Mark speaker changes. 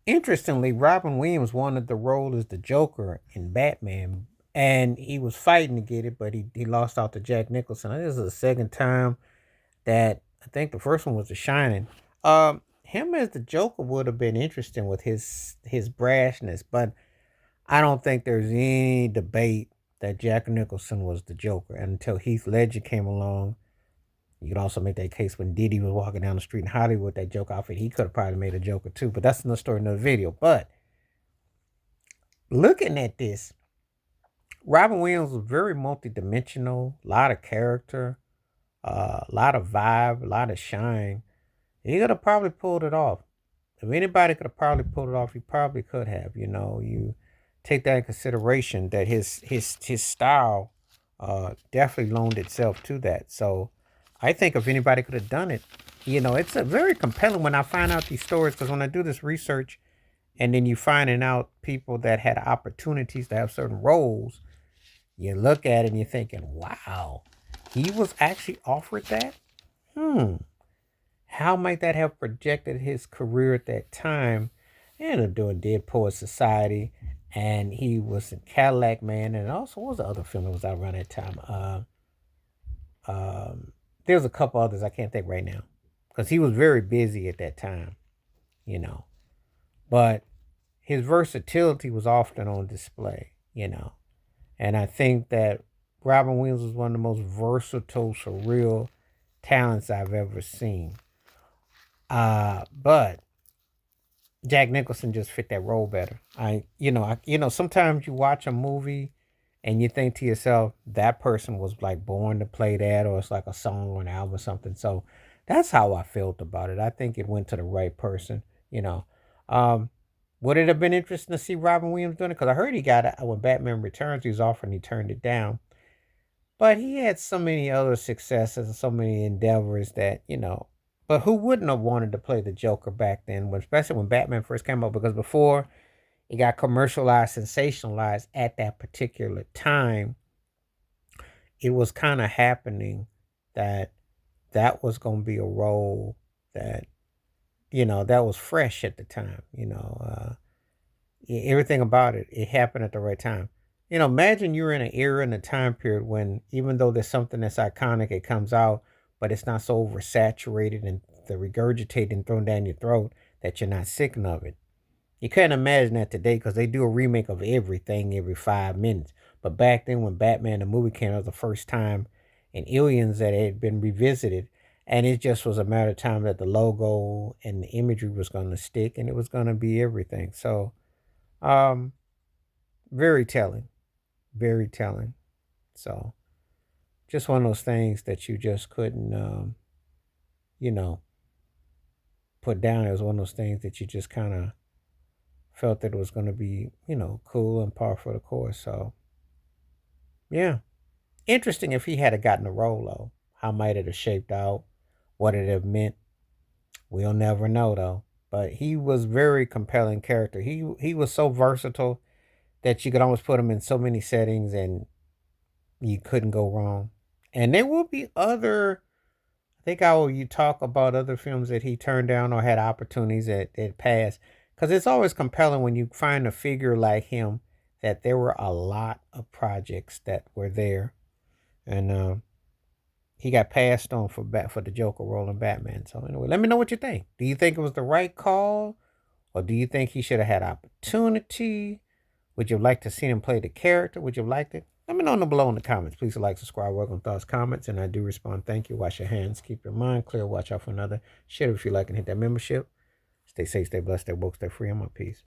Speaker 1: Interestingly, Robin Williams wanted the role as the Joker in Batman, and he was fighting to get it, but he lost out to Jack Nicholson. This is the second time that I think the first one was The Shining. Him as the Joker would have been interesting with his brashness, but I don't think there's any debate that Jack Nicholson was the Joker until Heath Ledger came along. You could also make that case when Diddy was walking down the street in Hollywood with that Joker outfit. He could have probably made a Joker too, but that's another story, another video. But looking at this, Robin Williams was very multidimensional, a lot of character, a lot of vibe, a lot of shine. He could have probably pulled it off. If anybody could have probably pulled it off, he probably could have. You take that in consideration that his style definitely loaned itself to that. So I think if anybody could have done it, it's a very compelling when I find out these stories because when I do this research and then you finding out people that had opportunities to have certain roles, you look at it and you're thinking, wow, he was actually offered that. Hmm. How might that have projected his career at that time? And doing Dead Poet Society, and he was in Cadillac Man, and also what was the other film that was out around that time? There's a couple others I can't think right now, because he was very busy at that time, you know. But his versatility was often on display. And I think that Robin Williams was one of the most versatile, surreal talents I've ever seen. But Jack Nicholson just fit that role better. Sometimes you watch a movie and you think to yourself, that person was like born to play that, or it's like a song or an album or something. So that's how I felt about it. I think it went to the right person, you know. Um, would it have been interesting to see Robin Williams doing it? Because I heard he got it when Batman Returns, he was offered and he turned it down. But he had so many other successes and so many endeavors that. But who wouldn't have wanted to play the Joker back then, especially when Batman first came out? Because before it got commercialized, sensationalized at that particular time, it was kind of happening that that was going to be a role that was fresh at the time. Everything about it happened at the right time. Imagine you're in an era in a time period when even though there's something that's iconic, it comes out, but it's not so oversaturated and the regurgitated and thrown down your throat that you're not sick of it. You couldn't imagine that today because they do a remake of everything every 5 minutes. But back then, when Batman the movie came out, the first time, and Aliens that had been revisited, and it just was a matter of time that the logo and the imagery was going to stick, and it was going to be everything. So, um, very telling, very telling. So, just one of those things that you just couldn't, you know, put down. It was one of those things that you just kind of felt that it was going to be, cool and par for the course. So, yeah. Interesting if he had gotten a role, though. How might it have shaped out? What it have meant? We'll never know, though. But he was very compelling character. He was so versatile that you could almost put him in so many settings and you couldn't go wrong. And there will be other. I think I will you talk about other films that he turned down or had opportunities that passed. Because it's always compelling when you find a figure like him that there were a lot of projects that were there. And he got passed on for the Joker role in Batman. So anyway, let me know what you think. Do you think it was the right call? Or do you think he should have had opportunity? Would you like to see him play the character? Would you have liked it? Let me know below in the comments. Please like, subscribe, welcome thoughts, comments, and I do respond. Thank you. Wash your hands. Keep your mind clear. Watch out for another. Share it if you like and hit that membership. Stay safe, stay blessed, stay woke, stay free. I'm on peace.